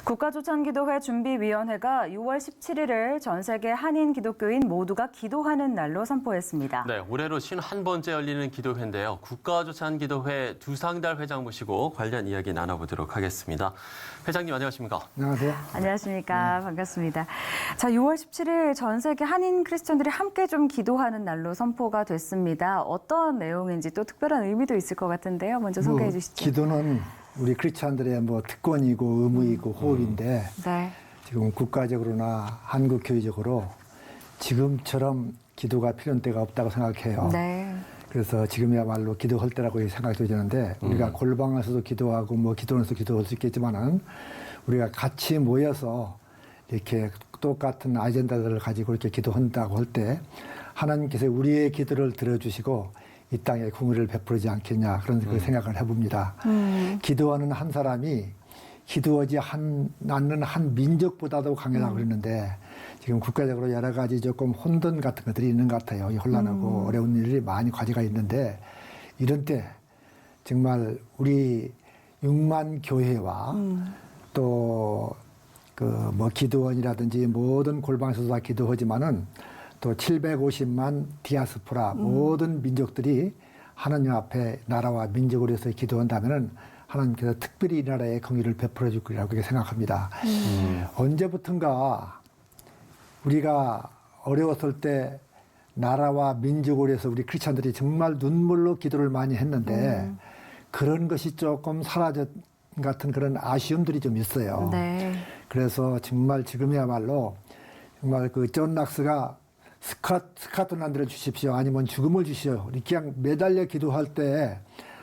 국가조찬기도회 준비위원회가 6월 17일을 전 세계 한인 기독교인 모두가 기도하는 날로 선포했습니다. 네, 올해로 51번째 열리는 기도회인데요. 국가조찬기도회 두상달 회장 모시고 관련 이야기 나눠보도록 하겠습니다. 회장님 안녕하십니까? 안녕하세요. 안녕하십니까? 반갑습니다. 자, 6월 17일 전 세계 한인 크리스천들이 함께 좀 기도하는 날로 선포가 됐습니다. 어떤 내용인지 또 특별한 의미도 있을 것 같은데요. 먼저 소개해 주시죠. 기도는 우리 크리스찬들의 특권이고 의무이고 호흡인데 네. 지금 국가적으로나 한국 교회적으로 지금처럼 기도가 필요한 때가 없다고 생각해요. 네. 그래서 지금이야말로 기도할 때라고 생각이 되는데 우리가 골방에서도 기도하고 기도원에서 기도할 수 있겠지만은 우리가 같이 모여서 이렇게 똑같은 아젠다들을 가지고 이렇게 기도한다고 할 때 하나님께서 우리의 기도를 들어주시고 이 땅에 공의를 베풀지 않겠냐 그런 생각을 해봅니다. 기도하는 한 사람이 기도하지 않는 한 민족보다도 강하다고 그랬는데 지금 국가적으로 여러 가지 조금 혼돈 같은 것들이 있는 것 같아요. 혼란하고 어려운 일이 많이 과제가 있는데 이런 때 정말 우리 6만 교회와 또 기도원이라든지 모든 골방에서도 다 기도하지만은 또 750만 디아스포라 모든 민족들이 하나님 앞에 나라와 민족을 위해서 기도한다면은 하나님께서 특별히 이 나라에 공의를 베풀어 줄 거라고 생각합니다. 언제부턴가 우리가 어려웠을 때 나라와 민족을 위해서 우리 크리스찬들이 정말 눈물로 기도를 많이 했는데 그런 것이 조금 사라졌 같은 그런 아쉬움들이 좀 있어요. 네. 그래서 정말 지금이야말로 정말 존 락스가 스카틀란드를 주십시오. 아니면 죽음을 주시오. 이렇게 그냥 매달려 기도할 때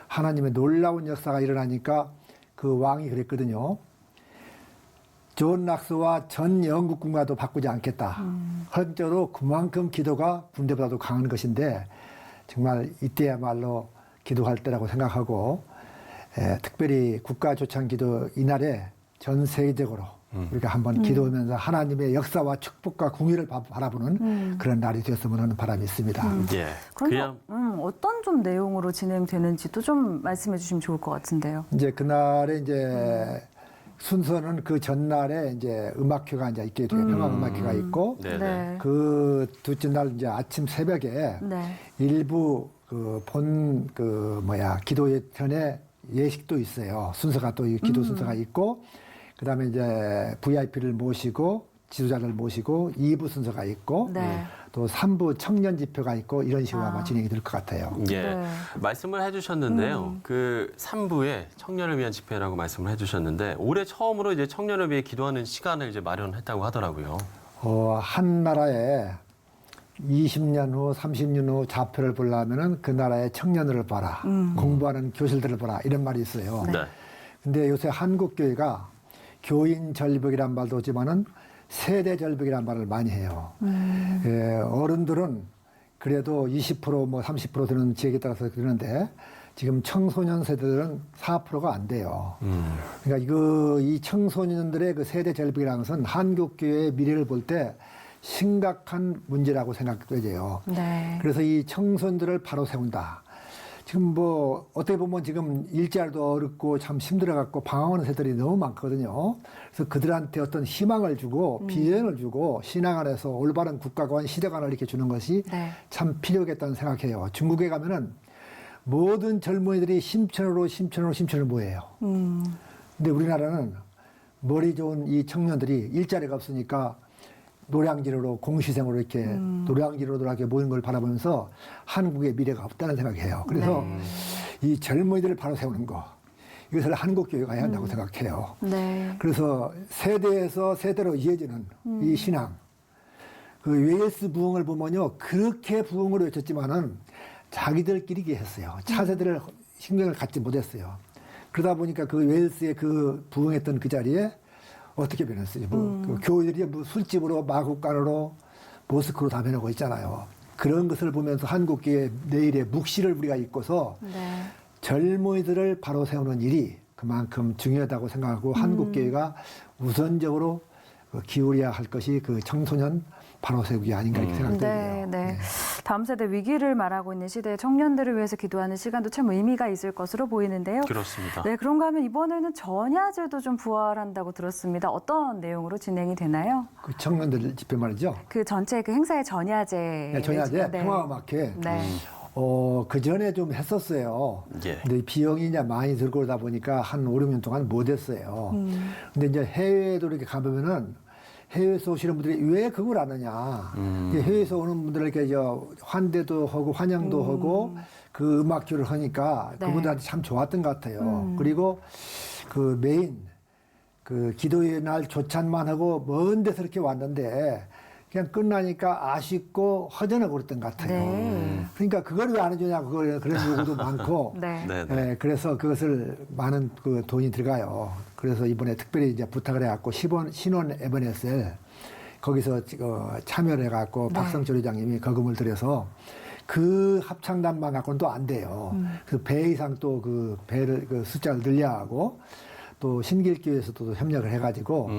하나님의 놀라운 역사가 일어나니까 그 왕이 그랬거든요. 존 락스와 전 영국 군과도 바꾸지 않겠다. 현저로 그만큼 기도가 군대보다도 강한 것인데 정말 이때야말로 기도할 때라고 생각하고 특별히 국가조찬기도 이날에 전 세계적으로 우리가 한번 기도하면서 하나님의 역사와 축복과 궁의를 바라보는 그런 날이 되었으면 하는 바람이 있습니다. 예. 그럼 어떤 좀 내용으로 진행되는지도 좀 말씀해 주시면 좋을 것 같은데요. 이제 그날에 순서는 그 전날에 이제 음악회가 이제 있게 돼요. 평화음악회가 있고 네. 그 둘째 날 이제 아침 새벽에 네. 일부 기도회 전에 예식도 있어요. 순서가 또 기도 순서가 있고 그다음에 이제 VIP를 모시고 지도자를 모시고 2부 순서가 있고 네. 또 3부 청년 집회가 있고 이런 식으로 아마 진행이 될 것 같아요. 예. 네. 말씀을 해주셨는데요. 그 3부에 청년을 위한 집회라고 말씀을 해주셨는데 올해 처음으로 이제 청년을 위해 기도하는 시간을 이제 마련했다고 하더라고요. 한 나라에 20년 후, 30년 후 좌표를 보려면은 그 나라의 청년들을 봐라. 공부하는 교실들을 봐라. 이런 말이 있어요. 네. 근데 요새 한국 교회가 교인 절벽이란 말도 하지만은 세대 절벽이란 말을 많이 해요. 어른들은 그래도 20% 30% 되는 지역에 따라서 그러는데 지금 청소년 세대들은 4%가 안 돼요. 그러니까 이 청소년들의 그 세대 절벽이라는 것은 한국 교회의 미래를 볼 때 심각한 문제라고 생각돼요. 네. 그래서 이 청소년들을 바로 세운다. 지금 어떻게 보면 지금 일자리도 어렵고 참 힘들어갖고 방황하는 세대들이 너무 많거든요. 그래서 그들한테 어떤 희망을 주고 비전을 주고 신앙 안에서 올바른 국가관 시대관을 이렇게 주는 것이 네. 참 필요하겠다는 생각해요. 중국에 가면은 모든 젊은이들이 심천으로 모여요. 근데 우리나라는 머리 좋은 이 청년들이 일자리가 없으니까 노량진으로 공시생으로 이렇게 노량진으로 이렇게 모이는 걸 바라보면서 한국의 미래가 없다는 생각해요. 그래서 이 젊은이들을 바로 세우는 거 이것을 한국 교회가 해야 한다고 생각해요. 네. 그래서 세대에서 세대로 이어지는 이 신앙. 그 웨일스 부흥을 보면요 그렇게 부흥을 외쳤지만은 자기들끼리 했어요. 차세대를 신경을 갖지 못했어요. 그러다 보니까 그 웨일스의 그 부흥했던 그 자리에 어떻게 변했어요? 그 교회들이 술집으로 마국간으로 모스크로 다 변하고 있잖아요. 그런 것을 보면서 한국교회 내일의 묵시를 우리가 잊고서 젊은이들을 바로 세우는 일이 그만큼 중요하다고 생각하고 한국교회가 우선적으로 기울여야 할 것이 그 청소년 바로 세우기 아닌가 이렇게 생각돼요. 네. 다음 세대 위기를 말하고 있는 시대의 청년들을 위해서 기도하는 시간도 참 의미가 있을 것으로 보이는데요. 그렇습니다. 네, 그런가 하면 이번에는 전야제도 좀 부활한다고 들었습니다. 어떤 내용으로 진행이 되나요? 그 청년들 집회 말이죠. 그 전체 그 행사의 전야제. 네, 전야제 네. 평화음악회. 네. 그 전에 좀 했었어요. 예. 근데 비용이 이제 많이 들고 오다 보니까 한 5, 6년 동안 못 했어요. 근데 이제 해외에도 이렇게 가보면은 해외에서 오시는 분들이 왜 그걸 안 하냐. 이제 해외에서 오는 분들에게 환대도 하고 환영도 하고 그 음악회를 하니까 네. 그분들한테 참 좋았던 것 같아요. 그리고 그 메인 그 기도의 날 조찬만 하고 먼 데서 이렇게 왔는데 그냥 끝나니까 아쉽고 허전하고 그랬던 것 같아요. 네. 그러니까 그걸 왜 안 해주냐고 그런 요구도 많고. 네. 네, 네. 네, 그래서 그것을 많은 그 돈이 들어가요. 그래서 이번에 특별히 이제 부탁을 해갖고 신원 에버네셀 거기서 참여를 해갖고 박성철 회장님이 거금을 들여서 그 합창단만 갖고는 또 안 돼요. 그 배 이상 또 그 배를 그 숫자를 늘려하고 또 신길교에서도 협력을 해가지고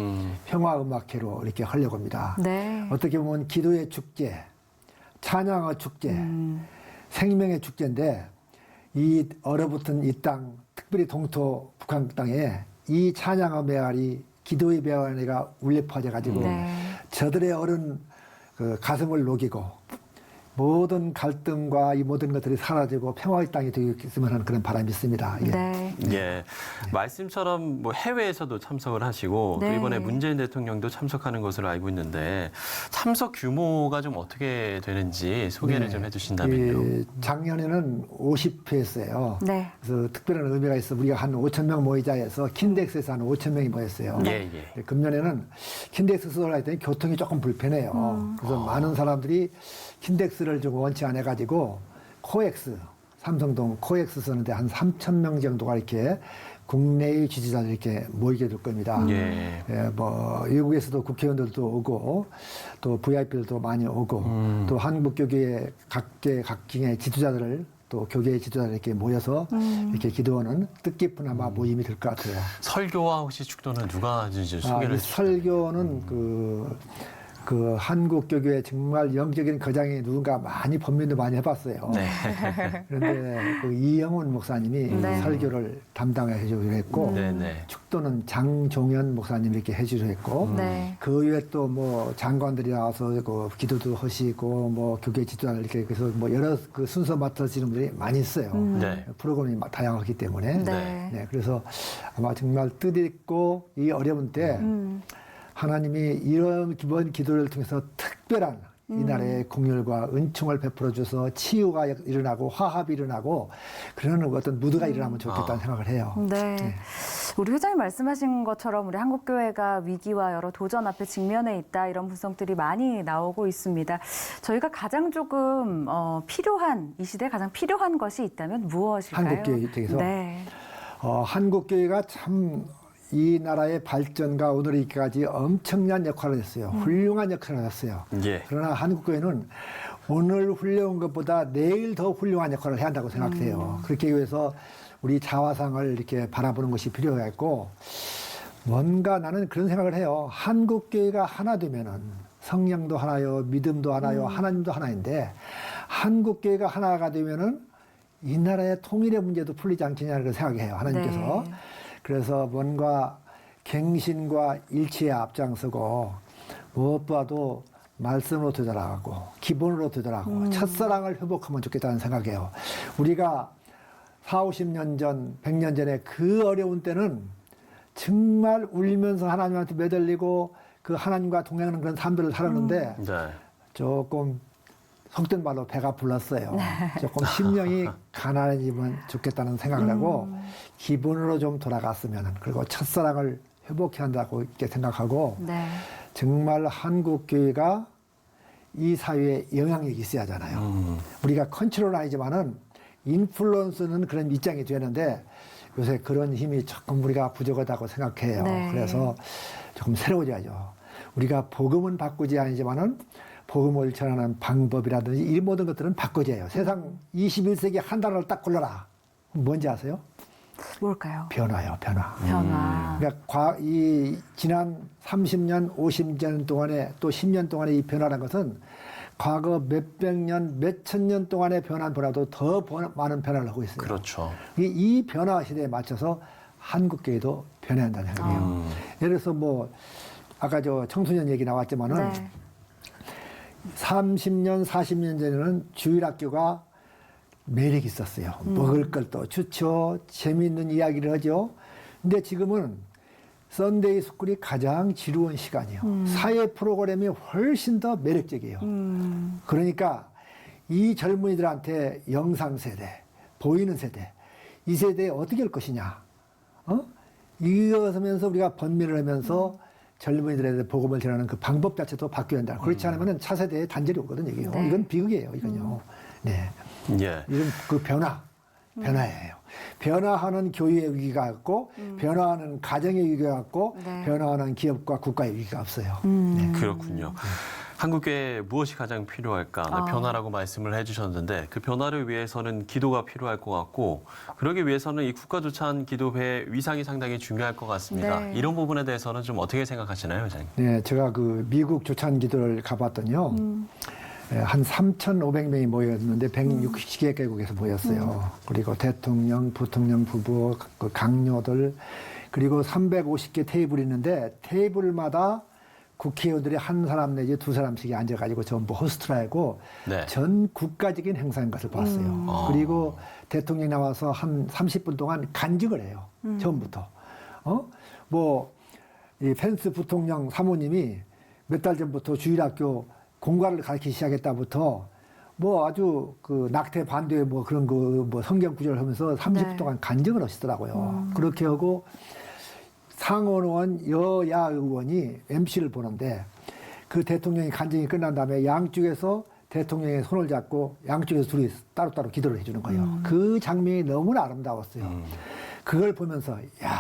평화음악회로 이렇게 하려고 합니다. 네. 어떻게 보면 기도의 축제, 찬양의 축제, 생명의 축제인데 이 얼어붙은 이 땅, 특별히 동토 북한 땅에 이 찬양의 메아리, 기도의 메아리가 울려 퍼져가지고 네. 저들의 어른 그 가슴을 녹이고 모든 갈등과 이 모든 것들이 사라지고 평화의 땅이 되겠으면 하는 그런 바람이 있습니다. 예. 네. 예, 말씀처럼 뭐 해외에서도 참석을 하시고 네. 또 이번에 문재인 대통령도 참석하는 것으로 알고 있는데 참석 규모가 좀 어떻게 되는지 소개를 네. 좀 해주신다면요. 작년에는 50회 했어요. 네. 그래서 특별한 의미가 있어. 우리가 한 5천 명 모이자 해서 킨덱스에서 한 5천 명이 모였어요. 예, 예. 금년에는 킨덱스 할 때는 교통이 조금 불편해요. 그래서 많은 사람들이 킨덱스를 좀 원치 않아 가지고 코엑스 삼성동 코엑스 쓰는데 한 3천 명 정도가 이렇게 국내의 지지자들 이렇게 모이게 될 겁니다. 예. 예, 뭐 외국에서도 국회의원들도 오고 또 VIP들도 많이 오고 또 한국교계의 각계의 지도자들을 또 교계의 지도자들 이렇게 모여서 이렇게 기도하는 뜻깊은 아마 모임이 될 것 같아요. 설교와 혹시 축도는 누가 하는지 소개를 이 해주시면. 설교는 그 한국교계에 정말 영적인 거장이 누군가 많이 법문도 많이 해봤어요. 네. 그런데 그 이영훈 목사님이 네. 설교를 담당해 주기로 했고 네, 네. 축도는 장종현 목사님이 이렇게 해주기로 했고 네. 그 외에 또 뭐 장관들이 나와서 그 기도도 하시고 뭐 교계 지도자를 이렇게 그래서 뭐 여러 그 순서 맡으시는 분들이 많이 있어요. 네. 프로그램이 다양하기 때문에. 네. 네, 그래서 아마 정말 뜻있고 이 어려운 때 하나님이 이런 기본 기도를 통해서 특별한 이 나라의 공율과 은총을 베풀어 줘서 치유가 일어나고 화합이 일어나고 그런 어떤 무드가 일어나면 좋겠다는 생각을 해요. 네. 우리 회장님 말씀하신 것처럼 우리 한국교회가 위기와 여러 도전 앞에 직면해 있다 이런 분석들이 많이 나오고 있습니다. 저희가 가장 조금 필요한 이 시대에 가장 필요한 것이 있다면 무엇일까요? 한국교회 쪽에서 네. 한국교회가 참 이 나라의 발전과 오늘의 이까지 엄청난 역할을 했어요. 훌륭한 역할을 했어요. 예. 그러나 한국교회는 오늘 훌륭한 것보다 내일 더 훌륭한 역할을 해야 한다고 생각해요. 그렇게 위해서 우리 자화상을 이렇게 바라보는 것이 필요했고 뭔가 나는 그런 생각을 해요. 한국교회가 하나 되면은 성령도 하나요, 믿음도 하나요, 하나님도 하나인데 한국교회가 하나가 되면은 이 나라의 통일의 문제도 풀리지 않겠냐는 생각해요. 하나님께서. 네. 그래서 뭔가 갱신과 일치에 앞장서고 무엇보다도 말씀으로 되돌아가고 기본으로 되돌아가고 첫사랑을 회복하면 좋겠다는 생각이에요. 우리가 40, 50년 전, 100년 전에 그 어려운 때는 정말 울면서 하나님한테 매달리고 그 하나님과 동행하는 그런 삶들을 살았는데 네. 조금 속된 말로 배가 불렀어요. 조금 심령이 가난해지면 좋겠다는 생각을 하고 기본으로 좀 돌아갔으면 그리고 첫사랑을 회복해야 한다고 이렇게 생각하고 네. 정말 한국교회가 이 사회에 영향력이 있어야 하잖아요. 우리가 컨트롤 아니지만은 인플루언스는 그런 입장이 되는데 요새 그런 힘이 조금 우리가 부족하다고 생각해요. 네. 그래서 조금 새로워져야죠. 우리가 복음은 바꾸지 아니지만은 복음을 전하는 방법이라든지 이 모든 것들은 바꿔져요. 세상 21세기 한 단어를 딱 골라라. 뭔지 아세요? 뭘까요? 변화요, 변화. 변화. 그러니까 이 지난 30년, 50년 동안에 또 10년 동안의 이 변화라는 것은 과거 몇백 년, 몇천 년 동안의 변화보다도 더 많은 변화를 하고 있어요. 그렇죠. 이 변화 시대에 맞춰서 한국교회도 변해야 한다는 생각이에요. 예를 들어서 뭐 아까 저 청소년 얘기 나왔지만은 네. 30년, 40년 전에는 주일학교가 매력이 있었어요. 먹을 것도 좋죠. 재미있는 이야기를 하죠. 근데 지금은 썬데이 스쿨이 가장 지루한 시간이에요. 사회 프로그램이 훨씬 더 매력적이에요. 그러니까 이 젊은이들한테 영상 세대, 보이는 세대, 이 세대에 어떻게 할 것이냐. 이것하면서 우리가 번민을 하면서 젊은이들에 복음을 전하는 그 방법 자체도 바뀌어야 한다. 그렇지 않으면 차세대에 단절이 오거든요. 이게요. 네. 이건 비극이에요. 이건요. 네. 예. 이런 그 변화예요. 변화하는 교회의 위기가 있고, 변화하는 가정의 위기가 있고, 네. 변화하는 기업과 국가의 위기가 없어요. 그렇군요. 한국에 무엇이 가장 필요할까? 변화라고 말씀을 해주셨는데 그 변화를 위해서는 기도가 필요할 것 같고 그러기 위해서는 이 국가조찬 기도회 위상이 상당히 중요할 것 같습니다. 네. 이런 부분에 대해서는 좀 어떻게 생각하시나요, 회장님? 네, 제가 그 미국 조찬 기도를 가봤더니요. 한 3,500명이 모였는데 160개 개국에서 모였어요. 그리고 대통령, 부통령 부부, 그 강요들 그리고 350개 테이블이 있는데 테이블마다 국회의원들이 한 사람 내지 두 사람씩이 앉아가지고 전부 호스트를 하고 네. 전 국가적인 행사인 것을 봤어요. 그리고 대통령이 나와서 한 30분 동안 간증을 해요. 처음부터. 이 펜스 부통령 사모님이 몇 달 전부터 주일학교 공과를 가르치기 시작했다부터 뭐 아주 그 낙태 반대 뭐 그런 거 뭐 성경 구절을 하면서 30분 네. 동안 간증을 하시더라고요. 그렇게 하고 상원 의원, 여야 의원이 MC를 보는데 그 대통령이 간증이 끝난 다음에 양쪽에서 대통령의 손을 잡고 양쪽에서 둘이 따로따로 기도를 해주는 거예요. 그 장면이 너무나 아름다웠어요. 그걸 보면서 야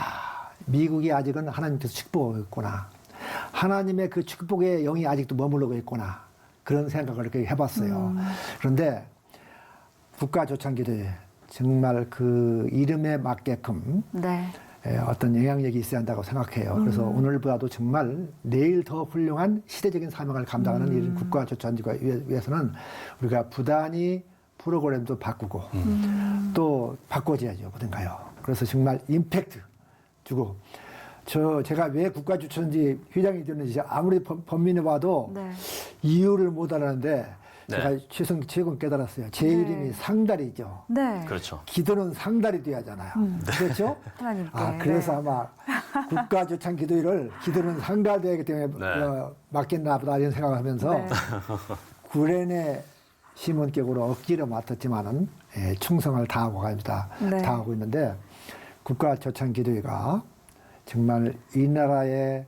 미국이 아직은 하나님께서 축복하고 있구나. 하나님의 그 축복의 영이 아직도 머무르고 있구나. 그런 생각을 이렇게 해봤어요. 그런데 국가조찬기도회 정말 그 이름에 맞게끔 네. 어떤 영향력이 있어야 한다고 생각해요. 그래서 오늘보다도 정말 내일 더 훌륭한 시대적인 사명을 감당하는 이런 국가조찬기도회 위해서는 우리가 부단히 프로그램도 바꾸고 또 바꿔줘야죠. 어딘가요. 그래서 정말 임팩트 주고 제가 왜 국가조찬지 회장이 됐는지 아무리 범민해 봐도 네. 이유를 못 알았는데 네. 제가 최근 깨달았어요. 제 이름이 상달이죠. 네. 그렇죠. 기도는 상달이 돼야 하잖아요. 그렇죠? 하나님께. 그래서 네. 아마 국가조찬 기도회를 기도는 상달돼야 하기 때문에 네. 맡겼나 보다 이런 생각을 하면서 네. 구련의 시몬격으로 억지로 맡았지만은 충성을 다하고 갑니다. 네. 다하고 있는데 국가조찬 기도회가 정말 이 나라의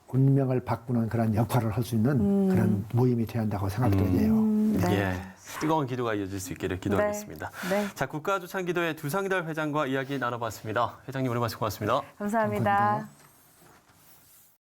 운명을 바꾸는 그런 역할을 할 수 있는 그런 모임이 되어야 한다고 생각되어요. 네. 예. 뜨거운 기도가 이어질 수 있기를 기도하겠습니다. 네. 자, 국가조찬기도회 두상달 회장과 이야기 나눠봤습니다. 회장님 오늘 말씀 고맙습니다. 감사합니다. 감사합니다.